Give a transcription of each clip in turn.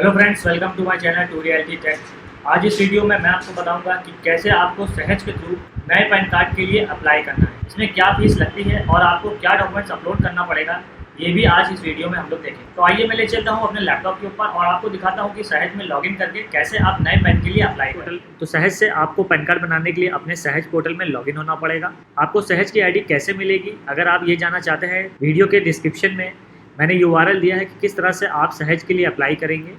Hello friends, welcome to my channel to reality tech. आज इस video में मैं आपको बताऊंगा कि कैसे आपको सहज के थ्रू नए पैन कार्ड के लिए अप्लाई करना है, इसमें क्या फीस लगती है और आपको क्या डॉक्यूमेंट्स अपलोड करना पड़ेगा, ये भी आज इस वीडियो में हम लोग देखेंगे। तो आइए मैं ले चलता हूँ अपने लैपटॉप के ऊपर और आपको दिखाता हूँ कि सहज में लॉगिन करके कैसे आप नए पैन के लिए अप्लाई करें। तो सहज से आपको पैन कार्ड बनाने के लिए अपने सहज पोर्टल में लॉगिन होना पड़ेगा। आपको सहज की आईडी कैसे मिलेगी, अगर आप ये जानना चाहते हैं, वीडियो के डिस्क्रिप्शन में मैंने URL दिया है कि किस तरह से आप सहज के लिए अप्लाई करेंगे,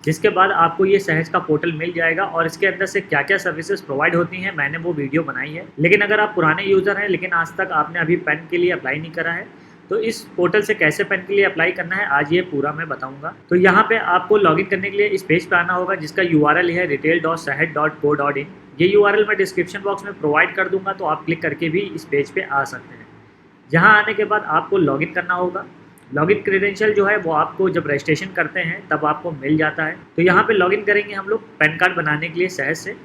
जिसके बाद आपको ये सहज का पोर्टल मिल जाएगा और इसके अंदर से क्या क्या सर्विसेज प्रोवाइड होती हैं मैंने वो वीडियो बनाई है। लेकिन अगर आप पुराने यूज़र हैं लेकिन आज तक आपने अभी पैन के लिए अप्लाई नहीं करा है, तो इस पोर्टल से कैसे पैन के लिए अप्लाई करना है आज ये पूरा मैं बताऊंगा। तो यहाँ पे आपको लॉगिन करने के लिए इस पेज पे आना होगा जिसका URL है retail.sahaj.co.in। ये URL मैं डिस्क्रिप्शन बॉक्स में प्रोवाइड कर दूंगा, तो आप क्लिक करके भी इस पेज पे आ सकते हैं। यहाँ आने के बाद आपको लॉगिन करना होगा। लॉगिन क्रेडेंशियल जो है वो आपको जब रजिस्ट्रेशन करते हैं तब आपको मिल जाता है। तो यहाँ पे लॉगिन करेंगे हम लोग पैन कार्ड बनाने के लिए सहज से।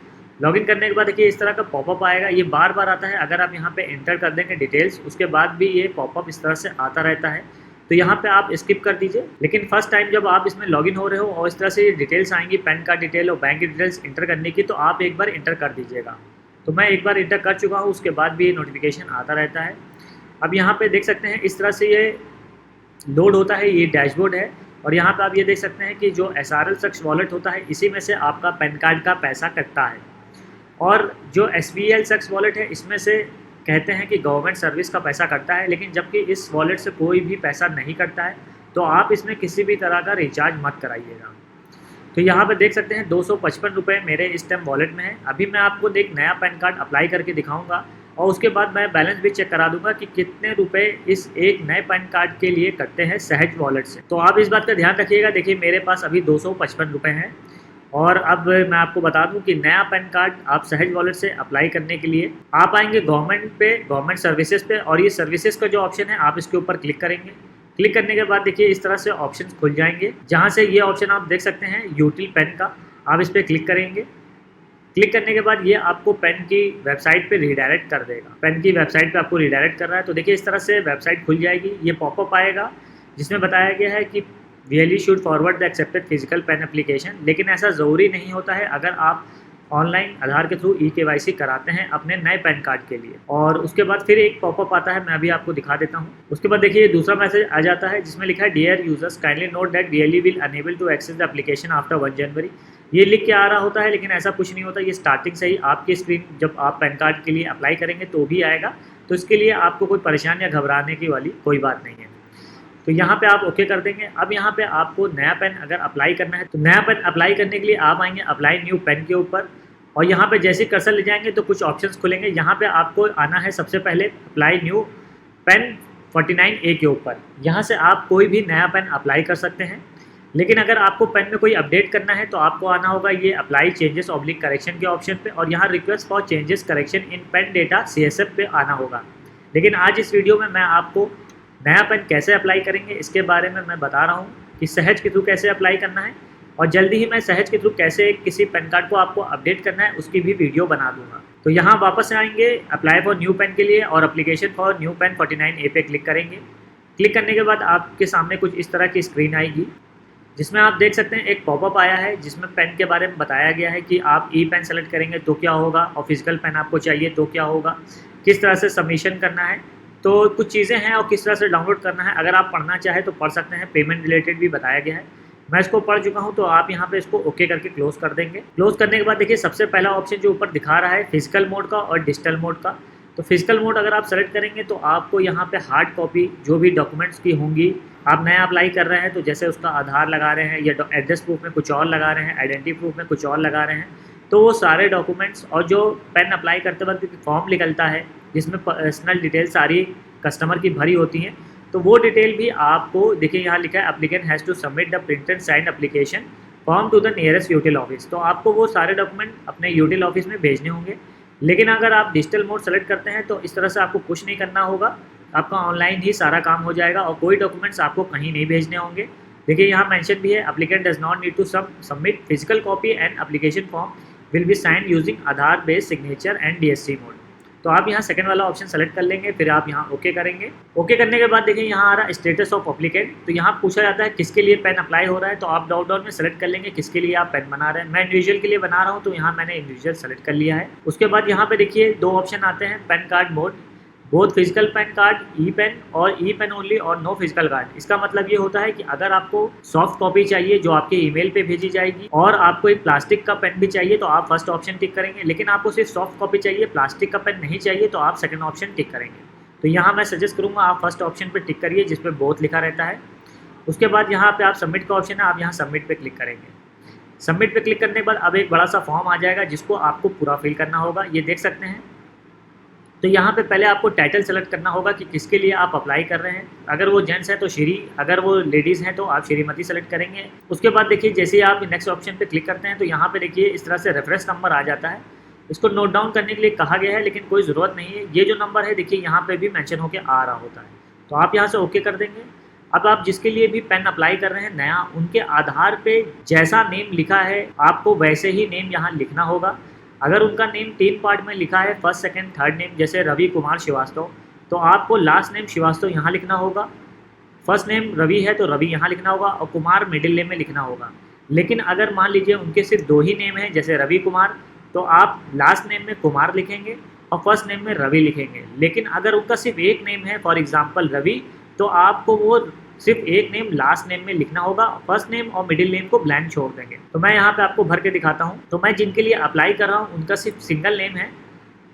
लॉगिन करने के बाद देखिए इस तरह का पॉपअप आएगा, ये बार बार आता है। अगर आप यहाँ पे एंटर कर देंगे डिटेल्स, उसके बाद भी ये पॉपअप इस तरह से आता रहता है, तो यहाँ पे आप स्किप कर दीजिए। लेकिन फर्स्ट टाइम जब आप इसमें लॉगिन हो रहे हो और इस तरह से डिटेल्स आएंगी पैन कार्ड डिटेल और बैंक डिटेल्स इंटर करने की, तो आप एक बार इंटर कर दीजिएगा। तो मैं एक बार इंटर कर चुका हूँ, उसके बाद भी ये नोटिफिकेशन आता रहता है। अब यहाँ पे देख सकते हैं इस तरह से ये लोड होता है, ये डैशबोर्ड है। और यहाँ पे आप ये देख सकते हैं कि जो SRL सक्स वॉलेट होता है इसी में से आपका पैन कार्ड का पैसा कटता है, और जो SBL सक्स वॉलेट है इसमें से कहते हैं कि गवर्नमेंट सर्विस का पैसा कटता है, लेकिन जबकि इस वॉलेट से कोई भी पैसा नहीं कटता है, तो आप इसमें किसी भी तरह का रिचार्ज मत कराइएगा। तो यहाँ पे देख सकते हैं 255 रुपये मेरे इस टाइम वॉलेट में है। अभी मैं आपको एक नया पैन कार्ड अप्लाई करके दिखाऊंगा और उसके बाद मैं बैलेंस भी चेक करा दूंगा कि कितने रुपए इस एक नए पैन कार्ड के लिए कटते हैं सहज वॉलेट से। तो आप इस बात का ध्यान रखिएगा। देखिए मेरे पास अभी 255 रुपये हैं। और अब मैं आपको बता दूं कि नया पैन कार्ड आप सहज वॉलेट से अप्लाई करने के लिए आप आएंगे गवर्नमेंट पे, गवर्नमेंट सर्विसेज पे, और ये सर्विसेज का जो ऑप्शन है आप इसके ऊपर क्लिक करेंगे। क्लिक करने के बाद देखिए इस तरह से ऑप्शंस खुल जाएंगे, जहाँ से ये ऑप्शन आप देख सकते हैं यूटिल पेन का, आप इस पर क्लिक करेंगे। क्लिक करने के बाद ये आपको पेन की वेबसाइट पे रीडायरेक्ट कर देगा। पेन की वेबसाइट पे आपको रीडायरेक्ट कर रहा है, तो देखिए इस तरह से वेबसाइट खुल जाएगी। ये पॉपअप आएगा जिसमें बताया गया है कि really should forward the accepted physical pain application, लेकिन ऐसा ज़रूरी नहीं होता है अगर आप ऑनलाइन आधार के थ्रू eKYC कराते हैं अपने नए पैन कार्ड के लिए। और उसके बाद फिर एक पॉपअप आता है, मैं अभी आपको दिखा देता हूँ। उसके बाद देखिए दूसरा मैसेज आ जाता है जिसमें लिखा है dear users kindly note that really will unable to access the application after 1 January. ये लिख के आ रहा होता है, लेकिन ऐसा कुछ नहीं होता। ये स्टार्टिंग से ही आपकी स्क्रीन जब आप पैन कार्ड के लिए अप्लाई करेंगे तो भी आएगा, तो इसके लिए आपको कोई परेशानी या घबराने की वाली कोई बात नहीं है। तो यहाँ पे आप ओके कर देंगे। अब यहाँ पे आपको नया पेन अगर अप्लाई करना है, तो नया पेन अप्लाई करने के लिए आप आएंगे अप्लाई न्यू पेन के ऊपर, और यहाँ पे जैसे कर्सर ले जाएंगे तो कुछ ऑप्शंस खुलेंगे। यहाँ पे आपको आना है सबसे पहले अप्लाई न्यू पेन 49A के ऊपर। यहाँ से आप कोई भी नया पेन अप्लाई कर सकते हैं, लेकिन अगर आपको पेन में कोई अपडेट करना है तो आपको आना होगा ये अप्लाई चेंजेस ऑब्लिक करेक्शन के ऑप्शन पे, और यहाँ request for changes correction in pen data CSF पे आना होगा। लेकिन आज इस वीडियो में मैं आपको नया पेन कैसे अप्लाई करेंगे इसके बारे में मैं बता रहा हूँ कि सहज के थ्रू कैसे अप्लाई करना है, और जल्दी ही मैं सहज के थ्रू कैसे किसी पैन कार्ड को आपको अपडेट करना है उसकी भी वीडियो बना दूंगा। तो यहाँ वापस आएंगे अप्लाई फॉर न्यू पेन के लिए और application for new pen 49A पे क्लिक करेंगे। क्लिक करने के बाद आपके सामने कुछ इस तरह की स्क्रीन आएगी, जिसमें आप देख सकते हैं एक पॉपअप आया है जिसमें पेन के बारे में बताया गया है कि आप पेन सेलेक्ट करेंगे तो क्या होगा, और फिजिकल पेन आपको चाहिए तो क्या होगा, किस तरह से सबमिशन करना है, तो कुछ चीज़ें हैं, और किस तरह से डाउनलोड करना है। अगर आप पढ़ना चाहें तो पढ़ सकते हैं। पेमेंट रिलेटेड भी बताया गया है, मैं इसको पढ़ चुका हूं, तो आप यहां पे इसको ओके करके क्लोज कर देंगे। क्लोज करने के बाद देखिए सबसे पहला ऑप्शन जो ऊपर दिखा रहा है फिजिकल मोड का और डिजिटल मोड का। तो फिजिकल मोड अगर आप सेलेक्ट करेंगे तो आपको यहां पे हार्ड कॉपी जो भी डॉक्यूमेंट्स की होंगी, आप नया अप्लाई कर रहे हैं तो जैसे उसका आधार लगा रहे हैं या एड्रेस प्रूफ में कुछ और लगा रहे हैं, आइडेंटिटी प्रूफ में कुछ और लगा रहे हैं, तो वो सारे डॉक्यूमेंट्स, और जो पेन अप्लाई करते वक्त फॉर्म निकलता है जिसमें पर्सनल डिटेल सारी कस्टमर की भरी होती हैं, तो वो डिटेल भी आपको देखिए यहाँ लिखा है applicant has to submit the printed signed application form to the nearest यूटिल ऑफिस। तो आपको वो सारे डॉक्यूमेंट अपने यूटिल ऑफिस में भेजने होंगे। लेकिन अगर आप डिजिटल मोड सेलेक्ट करते हैं तो इस तरह से आपको कुछ नहीं करना होगा, आपका ऑनलाइन ही सारा काम हो जाएगा और कोई डॉक्यूमेंट्स आपको कहीं नहीं भेजने होंगे। देखिए यहाँ मेंशन भी है applicant does not need to submit physical copy and application form will be signed using Aadhaar based signature and DSC mode. तो आप यहाँ सेकंड वाला ऑप्शन सेलेक्ट कर लेंगे, फिर आप यहाँ ओके करेंगे। ओके करने के बाद देखिए यहाँ आ रहा है स्टेटस ऑफ एप्लीकेंट, तो यहाँ पूछा जाता है किसके लिए पेन अप्लाई हो रहा है, तो आप ड्रॉप डाउन में सेलेक्ट कर लेंगे किसके लिए आप पेन बना रहे हैं। मैं इंडिविजुअल के लिए बना रहा हूँ तो यहाँ मैंने इंडिविजुअल सेलेक्ट कर लिया है। उसके बाद यहाँ पे देखिए दो ऑप्शन आते हैं, PAN card mode, both physical PAN card e PAN और ई पेन ओनली और नो फिजिकल कार्ड। इसका मतलब ये होता है कि अगर आपको सॉफ्ट कॉपी चाहिए जो आपके ईमेल पे भेजी जाएगी और आपको एक प्लास्टिक का पेन भी चाहिए तो आप फर्स्ट ऑप्शन टिक करेंगे, लेकिन आपको सिर्फ सॉफ्ट कॉपी चाहिए, प्लास्टिक का पेन नहीं चाहिए तो आप सेकंड ऑप्शन टिक करेंगे। तो यहाँ मैं सजेस्ट करूँगा आप फर्स्ट ऑप्शन पर टिक करिए जिस पर बोथ लिखा रहता है। उसके बाद यहाँ पे आप सबमिट का ऑप्शन है, आप यहाँ सबमिट पे क्लिक करेंगे। सबमिट पे क्लिक करने के बाद अब एक बड़ा सा फॉर्म आ जाएगा जिसको आपको पूरा फिल करना होगा, ये देख सकते हैं। तो यहाँ पे पहले आपको टाइटल सेलेक्ट करना होगा कि किसके लिए आप अप्लाई कर रहे हैं। अगर वो जेंट्स है तो श्री, अगर वो लेडीज़ हैं तो आप श्रीमती सेलेक्ट करेंगे। उसके बाद देखिए जैसे ही आप नेक्स्ट ऑप्शन पे क्लिक करते हैं तो यहाँ पे देखिए इस तरह से रेफरेंस नंबर आ जाता है। इसको नोट डाउन करने के लिए कहा गया है लेकिन कोई ज़रूरत नहीं है, ये जो नंबर है देखिए यहाँ पर भी मैंशन होकर आ रहा होता है, तो आप यहाँ से ओके कर देंगे। अब आप जिसके लिए भी पेन अप्लाई कर रहे हैं नया, उनके आधार पे जैसा नेम लिखा है आपको वैसे ही नेम यहाँ लिखना होगा। अगर उनका नेम 3 पार्ट में लिखा है, फर्स्ट सेकंड थर्ड नेम, जैसे रवि कुमार श्रीवास्तव, तो आपको लास्ट नेम श्रीवास्तव यहाँ लिखना होगा। फर्स्ट नेम रवि है तो रवि यहाँ लिखना होगा और कुमार मिडिल नेम में लिखना होगा। लेकिन अगर मान लीजिए उनके सिर्फ 2 ही नेम हैं जैसे रवि कुमार, तो आप लास्ट नेम में कुमार लिखेंगे और फर्स्ट नेम में रवि लिखेंगे। लेकिन अगर उनका सिर्फ एक नेम है फॉर एग्जाम्पल रवि, तो आपको वो सिर्फ एक नेम लास्ट नेम में लिखना होगा, फर्स्ट नेम और मिडिल नेम को ब्लैंक छोड़ देंगे। तो मैं यहाँ पे आपको भर के दिखाता हूँ। तो मैं जिनके लिए अप्लाई कर रहा हूँ उनका सिर्फ सिंगल नेम है,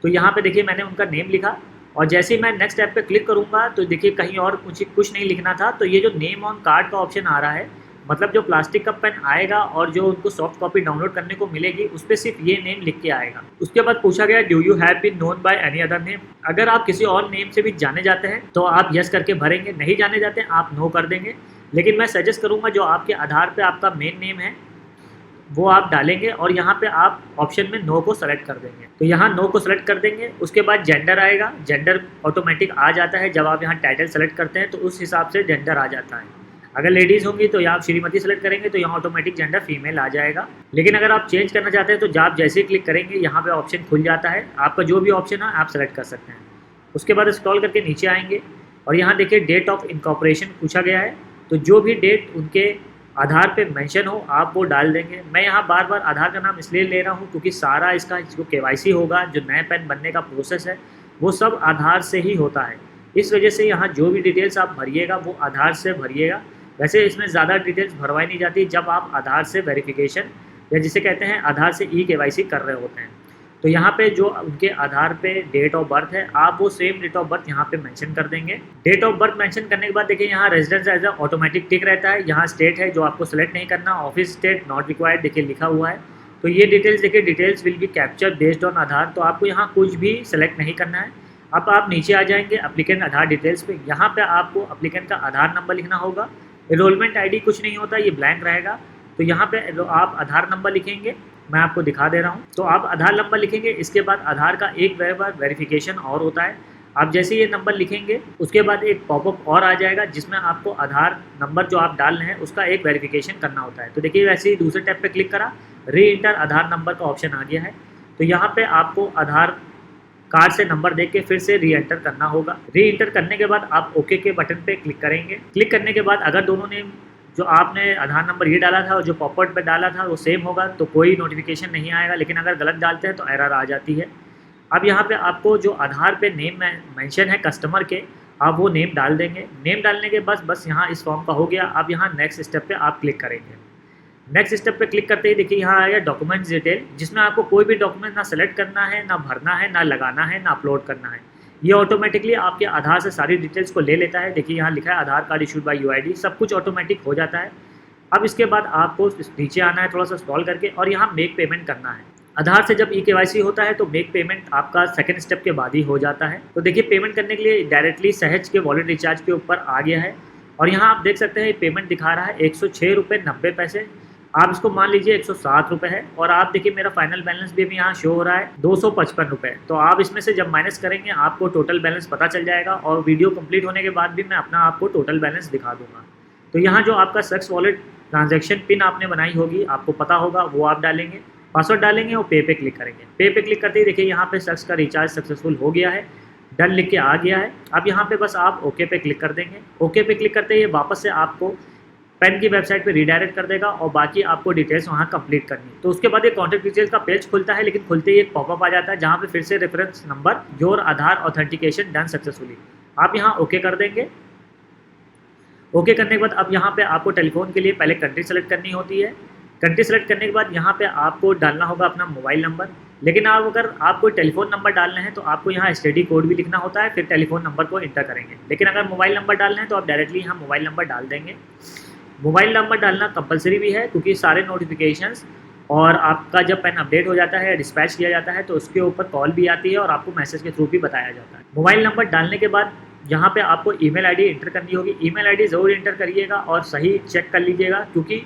तो यहाँ पे देखिए मैंने उनका नेम लिखा और जैसे ही मैं नेक्स्ट ऐप पे क्लिक करूँगा तो देखिए कहीं और कुछ नहीं लिखना था। तो ये जो नेम ऑन कार्ड का ऑप्शन आ रहा है, मतलब जो प्लास्टिक का पेन आएगा और जो उनको सॉफ्ट कॉपी डाउनलोड करने को मिलेगी उस पर सिर्फ ये नेम लिख के आएगा। उसके बाद पूछा गया do you have been known by any other name, अगर आप किसी और नेम से भी जाने जाते हैं तो आप यस करके भरेंगे, नहीं जाने जाते हैं आप नो कर देंगे। लेकिन मैं सजेस्ट करूँगा जो आपके आधार पे आपका मेन नेम है वो आप डालेंगे और यहाँ पे आप ऑप्शन में नो को सेलेक्ट कर देंगे। तो यहाँ नो को सेलेक्ट कर देंगे। उसके बाद जेंडर आएगा, जेंडर ऑटोमेटिक आ जाता है जब आप यहाँ टाइटल सेलेक्ट करते हैं तो उस हिसाब से जेंडर आ जाता है। अगर लेडीज़ होंगी तो यहाँ आप श्रीमती सेलेक्ट करेंगे तो यहाँ ऑटोमेटिक जेंडर फीमेल आ जाएगा। लेकिन अगर आप चेंज करना चाहते हैं तो आप जैसे ही क्लिक करेंगे यहाँ पे ऑप्शन खुल जाता है, आपका जो भी ऑप्शन है आप सेलेक्ट कर सकते हैं। उसके बाद स्क्रॉल करके नीचे आएंगे और यहाँ देखिए डेट ऑफ इनकॉर्पोरेशन पूछा गया है, तो जो भी डेट उनके आधार पे मेंशन हो आप वो डाल देंगे। मैं यहाँ बार बार आधार का नाम इसलिए ले रहा हूँ क्योंकि सारा इसका जो KYC होगा, जो नए पेन बनने का प्रोसेस है वो सब आधार से ही होता है। इस वजह से यहाँ जो भी डिटेल्स आप भरिएगा वो आधार से भरिएगा। वैसे इसमें ज़्यादा डिटेल्स भरवाई नहीं जाती जब आप आधार से वेरिफिकेशन या जिसे कहते हैं आधार से KYC कर रहे होते हैं। तो यहाँ पे जो उनके आधार पे डेट ऑफ बर्थ है आप वो सेम डेट ऑफ बर्थ यहाँ पे मेंशन कर देंगे। डेट ऑफ बर्थ मेंशन करने के बाद देखिए यहाँ रेजिडेंस एज ऑटोमेटिक टिक रहता है। यहाँ स्टेट है जो आपको सेलेक्ट नहीं करना, ऑफिस स्टेट नॉट रिक्वायर्ड देखिए लिखा हुआ है। तो ये डिटेल्स देखिए details will be capture based on Aadhaar, तो आपको यहाँ कुछ भी सेलेक्ट नहीं करना है। अब आप नीचे आ जाएंगे एप्लीकेंट आधार डिटेल्स पे, यहाँ पे आपको एप्लीकेंट का आधार नंबर लिखना होगा। एनरोलमेंट ID कुछ नहीं होता, ये ब्लैंक रहेगा। तो यहाँ पे आप आधार नंबर लिखेंगे, मैं आपको दिखा दे रहा हूँ। तो आप आधार नंबर लिखेंगे, इसके बाद आधार का एक बार वेरिफिकेशन और होता है। आप जैसे ये नंबर लिखेंगे उसके बाद एक पॉपअप और आ जाएगा जिसमें आपको आधार नंबर जो आप डाल रहे हैं उसका एक वेरिफिकेशन करना होता है। तो देखिए वैसे ही दूसरे टैब पे क्लिक करा, री इंटर आधार नंबर का ऑप्शन आ गया है। तो यहाँ पे आपको आधार कार्ड से नंबर देख के फिर से री एंटर करना होगा। री एंटर करने के बाद आप ओके के बटन पे क्लिक करेंगे। क्लिक करने के बाद अगर दोनों ने जो आपने आधार नंबर ये डाला था और जो पॉपअप पे डाला था वो सेम होगा तो कोई नोटिफिकेशन नहीं आएगा, लेकिन अगर गलत डालते हैं तो एरर आ जाती है। अब यहाँ पे आपको जो आधार पे नेम मेंशन है कस्टमर के, आप वो नेम डाल देंगे। नेम डालने के बाद बस यहाँ इस फॉर्म का हो गया। अब यहाँ नेक्स्ट स्टेप पे आप क्लिक करेंगे। नेक्स्ट स्टेप पे क्लिक करते ही देखिए यहाँ आएगा डॉक्यूमेंट्स डिटेल, जिसमें आपको कोई भी डॉक्यूमेंट ना सेलेक्ट करना है, ना भरना है, ना लगाना है, ना अपलोड करना है। ये ऑटोमेटिकली आपके आधार से सारी डिटेल्स को ले लेता है। देखिए यहाँ लिखा है आधार कार्ड इशूड बाय UID, सब कुछ ऑटोमेटिक हो जाता है। अब इसके बाद आपको नीचे आना है थोड़ा सा स्क्रॉल करके और यहाँ मेक पेमेंट करना है। आधार से जब KYC होता है तो मेक पेमेंट आपका सेकंड स्टेप के बाद ही हो जाता है। तो देखिए पेमेंट करने के लिए डायरेक्टली सहज के वॉलेट रिचार्ज के ऊपर आ गया है और यहाँ आप देख सकते हैं पेमेंट दिखा रहा है 106 रुपये 90 पैसे। आप इसको मान लीजिए 107 रुपये है और आप देखिए मेरा फाइनल बैलेंस भी यहाँ शो हो रहा है 255 रुपये। तो आप इसमें से जब माइनस करेंगे आपको टोटल बैलेंस पता चल जाएगा और वीडियो कंप्लीट होने के बाद भी मैं अपना आपको टोटल बैलेंस दिखा दूंगा। तो यहाँ जो आपका सक्सेस वॉलेट ट्रांजैक्शन पिन आपने बनाई होगी, आपको पता होगा, वो आप डालेंगे। पासवर्ड डालेंगे और पे पे क्लिक करेंगे। पे पे क्लिक करते ही देखिए यहाँ पे शख्स का रिचार्ज सक्सेसफुल हो गया है, डन लिख के आ गया है। अब यहाँ पे बस आप ओके पे क्लिक कर देंगे। ओके पे क्लिक करते ही वापस से आपको पेन की वेबसाइट पे रीडायरेक्ट कर देगा और बाकी आपको डिटेल्स वहाँ कंप्लीट करनी है। तो उसके बाद एक कॉन्टैक्ट डिटेल्स का पेज खुलता है, लेकिन खुलते ही एक पॉपअप आ जाता है जहाँ पे फिर से reference number your Aadhaar authentication done successfully, आप यहाँ ओके कर देंगे। ओके करने के बाद अब यहाँ पे आपको टेलीफोन के लिए पहले कंट्री सेलेक्ट करनी होती है। कंट्री सेलेक्ट करने के बाद यहाँ पे आपको डालना होगा अपना मोबाइल नंबर, लेकिन आप अगर आपको टेलीफोन नंबर डालना है तो आपको यहाँ एसटीडी कोड भी लिखना होता है, फिर टेलीफोन नंबर को इंटर करेंगे। लेकिन अगर मोबाइल नंबर डालना है तो आप डायरेक्टली यहाँ मोबाइल नंबर डाल देंगे। मोबाइल नंबर डालना कंपलसरी भी है, क्योंकि सारे नोटिफिकेशंस और आपका जब पेन अपडेट हो जाता है, डिस्पैच किया जाता है, तो उसके ऊपर कॉल भी आती है और आपको मैसेज के थ्रू भी बताया जाता है। मोबाइल नंबर डालने के बाद यहाँ पे आपको ईमेल आईडी इंटर करनी होगी। ईमेल आईडी ज़रूर इंटर करिएगा और सही चेक कर लीजिएगा, क्योंकि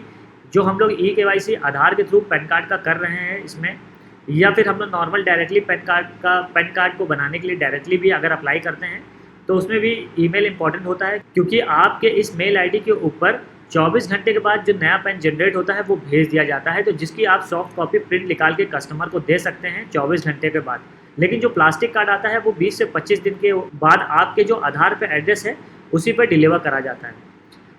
जो हम लोग ई-केवाईसी आधार के थ्रू पैन कार्ड का कर रहे हैं इसमें, या फिर हम लोग नॉर्मल डायरेक्टली पैन कार्ड को बनाने के लिए डायरेक्टली भी अगर अप्लाई करते हैं तो उसमें भी ईमेल इंपॉर्टेंट होता है, क्योंकि आपके इस मेल आईडी के ऊपर 24 घंटे के बाद जो नया पैन जनरेट होता है वो भेज दिया जाता है, तो जिसकी आप सॉफ्ट कॉपी प्रिंट निकाल के कस्टमर को दे सकते हैं 24 घंटे के बाद। लेकिन जो प्लास्टिक कार्ड आता है वो 20 से 25 दिन के बाद आपके जो आधार पे एड्रेस है उसी पर डिलीवर करा जाता है।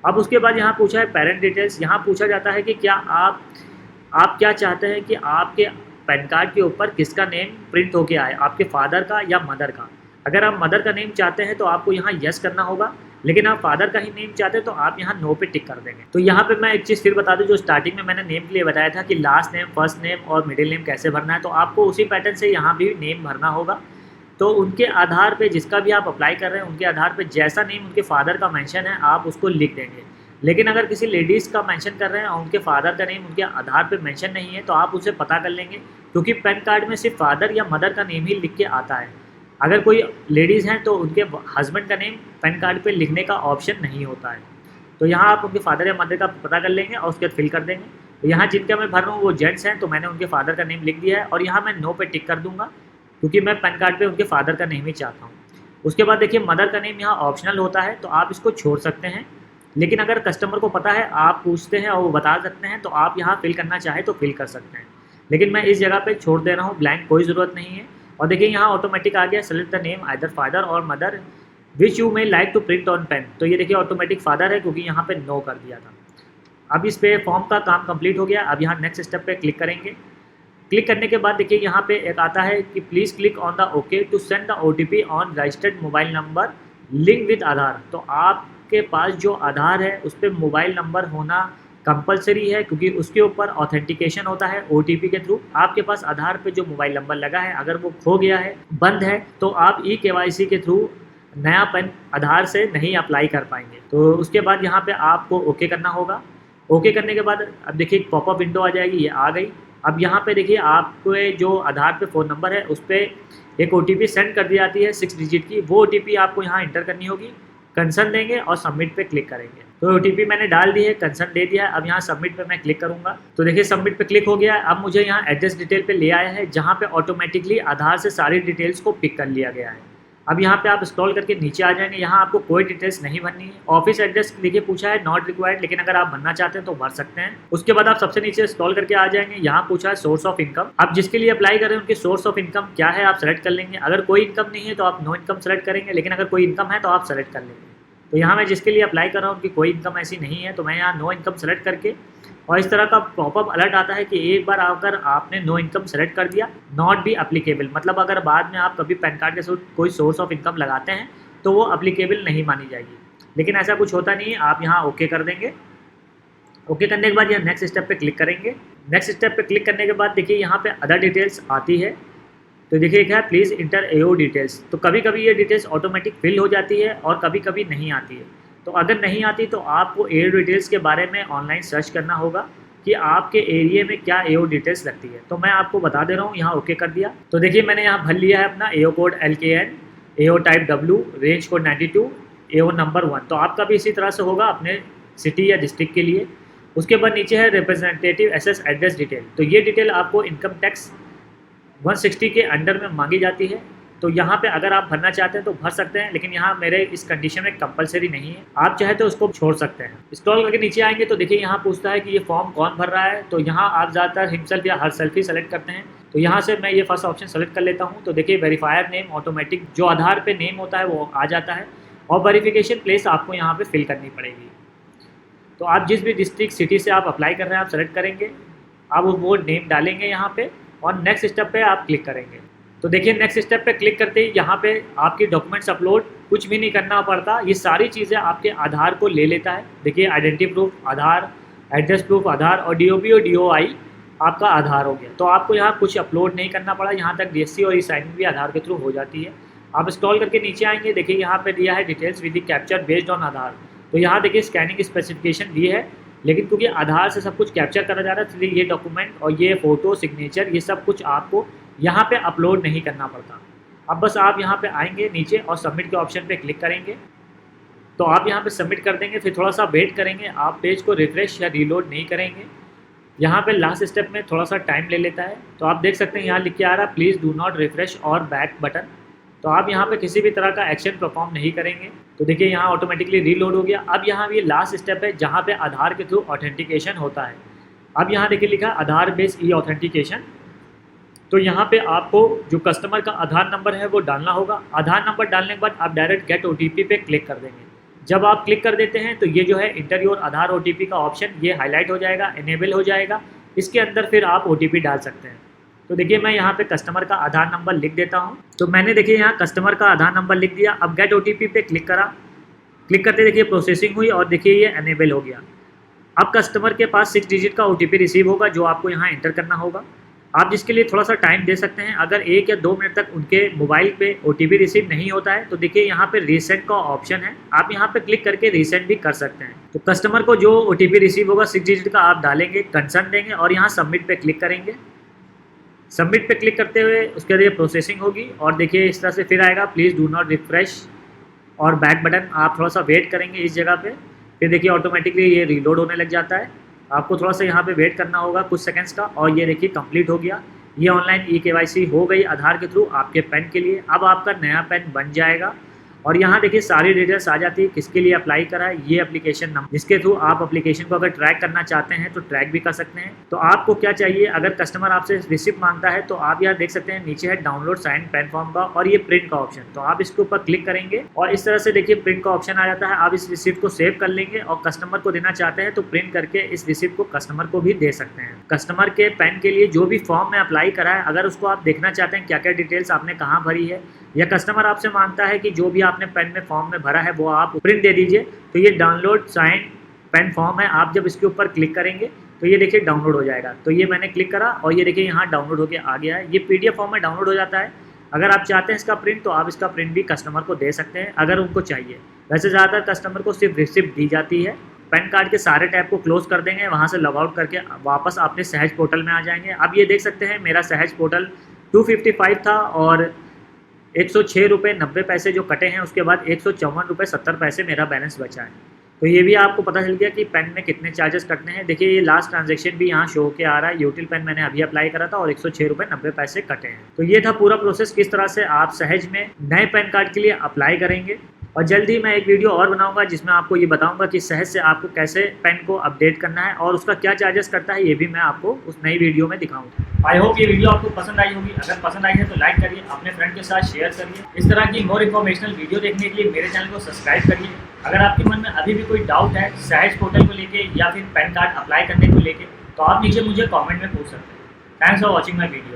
अब उसके बाद यहाँ पूछा है पेरेंट डिटेल्स। यहाँ पूछा जाता है कि क्या आप क्या चाहते हैं कि आपके पैन कार्ड के ऊपर किसका नेम प्रिंट होके आए, आपके फादर का या मदर का। अगर आप मदर का नेम चाहते हैं तो आपको यहाँ यस करना होगा, लेकिन आप फादर का ही नेम चाहते हैं तो आप यहाँ नो पे टिक कर देंगे। तो यहाँ पे मैं एक चीज़ फिर बता दूँ, जो स्टार्टिंग में मैंने नेम के लिए बताया था कि लास्ट नेम, फर्स्ट नेम और मिडिल नेम कैसे भरना है, तो आपको उसी पैटर्न से यहाँ भी नेम भरना होगा। तो उनके आधार पे जिसका भी आप अप्लाई कर रहे हैं उनके आधार पे जैसा नेम उनके फादर का मेंशन है आप उसको लिख देंगे। लेकिन अगर किसी लेडीज़ का मेंशन कर रहे हैं और उनके फादर का नेम उनके आधार पे मेंशन नहीं है तो आप उसे पता कर लेंगे, क्योंकि पैन कार्ड में सिर्फ फादर या मदर का नेम ही लिख के आता है। अगर कोई लेडीज़ हैं तो उनके हस्बैंड का नेम पैन कार्ड पे लिखने का ऑप्शन नहीं होता है। तो यहाँ आप उनके फादर या मदर का पता कर लेंगे और उसके बाद फिल कर देंगे। तो यहाँ जिनका मैं भर रहा हूँ वो जेंट्स हैं, तो मैंने उनके फादर का नेम लिख दिया है और यहाँ मैं नो पे टिक कर दूँगा, क्योंकि मैं पैन कार्ड पे उनके फादर का नेम ही चाहता हूँ। उसके बाद देखिए मदर का नेम यहाँ ऑप्शनल होता है, तो आप इसको छोड़ सकते हैं। लेकिन अगर कस्टमर को पता है, आप पूछते हैं और वो बता सकते हैं, तो आप यहाँ फिल करना चाहे तो फिल कर सकते हैं। लेकिन मैं इस जगह पे छोड़ दे रहा हूँ ब्लैंक, कोई ज़रूरत नहीं है। और देखिए यहाँ ऑटोमेटिक आ गया select the name either father और mother which you may like to print on PAN. तो ये देखिए ऑटोमेटिक फादर है, क्योंकि यहाँ पे नो कर दिया था। अब इस पे फॉर्म का काम कंप्लीट हो गया। अब यहाँ नेक्स्ट स्टेप पे क्लिक करेंगे। क्लिक करने के बाद देखिए यहाँ पे एक आता है कि please click on the okay to send the OTP on registered mobile number link with Aadhaar. तो आपके पास जो आधार है उस पर मोबाइल नंबर होना कंपलसरी है, क्योंकि उसके ऊपर ऑथेंटिकेशन होता है OTP के थ्रू। आपके पास आधार पे जो मोबाइल नंबर लगा है अगर वो खो गया है, बंद है, तो आप ई-KYC के थ्रू नया पेन आधार से नहीं अप्लाई कर पाएंगे। तो उसके बाद यहाँ पे आपको ओके करना होगा। ओके करने के बाद अब देखिए पॉपअप विंडो आ जाएगी, ये आ गई। अब यहाँ पे देखिए आपको जो आधार पे फ़ोन नंबर है उस पर एक OTP सेंड कर दी जाती है 6 डिजिट की। वो OTP आपको यहाँ इंटर करनी होगी। कंसर्न देंगे और सबमिट पे क्लिक करेंगे। तो OTP मैंने डाल दी है, कंसर्न दे दिया है। अब यहाँ सबमिट पे मैं क्लिक करूँगा। तो देखिए सबमिट पे क्लिक हो गया है। अब मुझे यहाँ एड्रेस डिटेल पे ले आया है, जहाँ पे ऑटोमेटिकली आधार से सारी डिटेल्स को पिक कर लिया गया है। अब यहाँ पे आप स्क्रॉल करके नीचे आ जाएंगे। यहाँ आपको कोई डिटेल्स नहीं भरनी है। ऑफिस एड्रेस देखिए पूछा है नॉट रिक्वायर्ड, लेकिन अगर आप भरना चाहते हैं तो भर सकते हैं। उसके बाद आप सबसे नीचे स्क्रॉल करके आ जाएंगे। यहाँ पूछा है सोर्स ऑफ इनकम। आप जिसके लिए अप्लाई करें उनकी सोर्स ऑफ इनकम क्या है आप सेलेक्ट कर लेंगे। अगर कोई इनकम नहीं है तो आप नो इनकम सेलेक्ट करेंगे, लेकिन अगर कोई इनकम है तो आप सेलेक्ट कर लेंगे। तो यहाँ मैं जिसके लिए अप्लाई कर रहा हूँ उनकी कोई इनकम ऐसी नहीं है, तो मैं यहाँ नो इनकम सेलेक्ट करके, और इस तरह का पॉपअप अलर्ट आता है कि एक बार अगर आपने नो इनकम सेलेक्ट कर दिया, नॉट बी अप्लीकेबल, मतलब अगर बाद में आप कभी पैन कार्ड के साथ कोई सोर्स ऑफ इनकम लगाते हैं तो वो अप्लीकेबल नहीं मानी जाएगी। लेकिन ऐसा कुछ होता नहीं है। आप यहाँ ओके कर देंगे। ओके करने के बाद यहाँ नेक्स्ट स्टेप पे क्लिक करेंगे। नेक्स्ट स्टेप पे क्लिक करने के बाद देखिए यहाँ पे अदर डिटेल्स आती है। तो देखिए क्या है, प्लीज़ इंटर AO डिटेल्स। तो कभी कभी ये डिटेल्स ऑटोमेटिक फिल हो जाती है और कभी कभी नहीं आती है। तो अगर नहीं आती तो आपको AO डिटेल्स के बारे में ऑनलाइन सर्च करना होगा कि आपके एरिया में क्या AO डिटेल्स लगती है। तो मैं आपको बता दे रहा हूँ, यहाँ ओके कर दिया। तो देखिए मैंने यहाँ भर लिया है अपना AO code LKN, AO type W, range code 92, AO number 1। तो आपका भी इसी तरह से होगा अपने सिटी या डिस्ट्रिक्ट के लिए। उसके बाद नीचे है रिप्रेजेंटेटिव SS एड्रेस डिटेल। तो ये डिटेल आपको इनकम टैक्स 160 के अंडर में मांगी जाती है। तो यहाँ पे अगर आप भरना चाहते हैं तो भर सकते हैं, लेकिन यहाँ मेरे इस कंडीशन में कंपलसरी नहीं है, आप चाहे तो उसको छोड़ सकते हैं। स्क्रॉल करके नीचे आएंगे तो देखिए यहाँ पूछता है कि ये फॉर्म कौन भर रहा है, तो यहाँ आप ज़्यादातर हिमसेल्फ या हरसेल्फ ही सेलेक्ट करते हैं। तो यहाँ से मैं ये फर्स्ट ऑप्शन सेलेक्ट कर लेता हूँ। तो देखिए वेरीफायर नेम ऑटोमेटिक जो आधार पे नेम होता है वो आ जाता है, और वेरिफिकेशन प्लेस आपको यहाँ पे फिल करनी पड़ेगी। तो आप जिस भी डिस्ट्रिक्ट सिटी से आप अप्लाई कर रहे हैं आप सेलेक्ट करेंगे, आप वो नेम डालेंगे यहाँ पे और नेक्स्ट स्टेप पे आप क्लिक करेंगे। तो देखिए नेक्स्ट स्टेप पे क्लिक करते ही यहाँ पे आपकी डॉक्यूमेंट्स अपलोड कुछ भी नहीं करना पड़ता, ये सारी चीज़ें आपके आधार को ले लेता है। देखिए आइडेंटिटी प्रूफ आधार, एड्रेस प्रूफ आधार और DOB और DOI आपका आधार हो गया। तो आपको यहाँ कुछ अपलोड नहीं करना पड़ा, यहाँ तक DSC और e-साइनिंग भी आधार के थ्रू हो जाती है। आप स्क्रॉल करके नीचे आएंगे, देखिए यहाँ पे दिया है details with the capture based on Aadhaar. तो यहाँ देखिए स्कैनिंग स्पेसिफिकेशन दी है, लेकिन क्योंकि आधार से सब कुछ कैप्चर करा जा रहा है इसलिए ये डॉक्यूमेंट और ये फ़ोटो सिग्नेचर ये सब कुछ आपको यहाँ पे अपलोड नहीं करना पड़ता। अब बस आप यहाँ पे आएंगे नीचे और सबमिट के ऑप्शन पे क्लिक करेंगे। तो आप यहाँ पे सबमिट कर देंगे, फिर थोड़ा सा वेट करेंगे, आप पेज को रिफ्रेश या रीलोड नहीं करेंगे। यहाँ पे लास्ट स्टेप में थोड़ा सा टाइम ले लेता है। तो आप देख सकते हैं यहाँ लिख के आ रहा है प्लीज़ डू नॉट रिफ्रेश और बैक बटन। तो आप यहाँ पे किसी भी तरह का एक्शन परफॉर्म नहीं करेंगे। तो देखिए यहाँ ऑटोमेटिकली रीलोड हो गया। अब यहाँ ये लास्ट स्टेप है जहाँ पे आधार के थ्रू ऑथेंटिकेशन होता है। अब यहाँ देखिए लिखा आधार बेस्ड ई ऑथेंटिकेशन। तो यहाँ पे आपको जो कस्टमर का आधार नंबर है वो डालना होगा। आधार नंबर डालने के बाद आप डायरेक्ट गेट OTP पे क्लिक कर देंगे। जब आप क्लिक कर देते हैं तो ये जो है इंटर योर आधार OTP का ऑप्शन ये हाईलाइट हो जाएगा, इनेबल हो जाएगा। इसके अंदर फिर आप OTP डाल सकते हैं। तो देखिए मैं यहाँ पे कस्टमर का आधार नंबर लिख देता हूँ। तो मैंने देखिए यहाँ कस्टमर का आधार नंबर लिख दिया। अब गेट OTP पे क्लिक करा, क्लिक करते देखिए प्रोसेसिंग हुई और देखिए ये इनेबल हो गया। अब कस्टमर के पास 6 डिजिट का OTP रिसीव होगा जो आपको यहाँ एंटर करना होगा। आप जिसके लिए थोड़ा सा टाइम दे सकते हैं। अगर 1 या 2 मिनट तक उनके मोबाइल पे OTP रिसीव नहीं होता है तो देखिए यहाँ पे रीसेंड का ऑप्शन है, आप यहाँ पे क्लिक करके रीसेंड भी कर सकते हैं। तो कस्टमर को जो OTP रिसीव होगा 6 डिजिट का आप डालेंगे, कंसर्न देंगे और यहाँ सबमिट पे क्लिक करेंगे। सबमिट पे क्लिक करते हुए उसके बाद ये प्रोसेसिंग होगी और देखिए इस तरह से फिर आएगा प्लीज़ डू नॉट रिफ्रेश और बैक बटन। आप थोड़ा सा वेट करेंगे इस जगह पे, फिर देखिए ऑटोमेटिकली ये रीलोड होने लग जाता है। आपको थोड़ा सा यहाँ पे वेट करना होगा कुछ सेकंड्स का और ये देखिए कंप्लीट हो गया। ये ऑनलाइन eKYC हो गई आधार के थ्रू आपके पेन के लिए। अब आपका नया पेन बन जाएगा और यहाँ देखिए सारी डिटेल्स आ जाती है, किसके लिए अप्लाई करा है, ये एप्लीकेशन नंबर जिसके थ्रू आप एप्लीकेशन को अगर ट्रैक करना चाहते हैं तो ट्रैक भी कर सकते हैं। तो आपको क्या चाहिए, अगर कस्टमर आपसे रिसिप्ट मांगता है तो आप यहाँ देख सकते हैं नीचे है डाउनलोड साइन पेन फॉर्म का और ये प्रिंट का ऑप्शन। तो आप इसके ऊपर क्लिक करेंगे और इस तरह से देखिए प्रिंट का ऑप्शन आ जाता है। आप इस रिसिप्ट को सेव कर लेंगे और कस्टमर को देना चाहते हैं तो प्रिंट करके इस रिसिप्ट को कस्टमर को भी दे सकते हैं। कस्टमर के पेन के लिए जो भी फॉर्म में अप्लाई करा है अगर उसको आप देखना चाहते हैं क्या क्या डिटेल्स आपने कहाँ भरी है, या कस्टमर आपसे मांगता है कि जो भी आपने पेन में फॉर्म में भरा है वो आप प्रिंट दे दीजिए, तो ये डाउनलोड साइन पेन फॉर्म है। आप जब इसके ऊपर क्लिक करेंगे तो ये देखिए डाउनलोड हो जाएगा। तो ये मैंने क्लिक करा और ये देखिए यहाँ डाउनलोड होके आ गया है। ये PDF फॉर्म में डाउनलोड हो जाता है। अगर आप चाहते हैं इसका प्रिंट तो आप इसका प्रिंट भी कस्टमर को दे सकते हैं अगर उनको चाहिए। वैसे ज़्यादातर कस्टमर को सिर्फ रिसिप्ट दी जाती है। पैन कार्ड के सारे टैब को क्लोज कर देंगे, वहाँ से लॉग आउट करके वापस अपने सहज पोर्टल में आ जाएंगे। अब ये देख सकते हैं मेरा सहज पोर्टल 255 था और 106 रुपये 90 पैसे जो कटे हैं, उसके बाद 154 रुपये 70 पैसे मेरा बैलेंस बचा है। तो ये भी आपको पता चल गया कि पेन में कितने चार्जेस कटने हैं। देखिए ये लास्ट ट्रांजैक्शन भी यहाँ शो होके आ रहा है। यूटिल पेन मैंने अभी अप्लाई करा था और 106 रुपये 90 पैसे कटे हैं। तो ये था पूरा प्रोसेस किस तरह से आप सहज में नए पैन कार्ड के लिए अप्लाई करेंगे। और जल्दी ही मैं एक वीडियो और बनाऊंगा जिसमें आपको ये बताऊंगा कि सहज से आपको कैसे पेन को अपडेट करना है और उसका क्या चार्जेस करता है, ये भी मैं आपको उस नई वीडियो में दिखाऊंगा। आई होप ये वीडियो आपको पसंद आई होगी। अगर पसंद आई है तो लाइक करिए, अपने फ्रेंड के साथ शेयर करिए। इस तरह की मोर इन्फॉर्मेशनल वीडियो देखने के लिए मेरे चैनल को सब्सक्राइब करिए। अगर आपके मन में अभी भी कोई डाउट है सहज पोर्टल को लेके या फिर पैन कार्ड अप्लाई करने को लेके तो आप नीचे मुझे कॉमेंट में पूछ सकते हैं। Thanks for watching my video.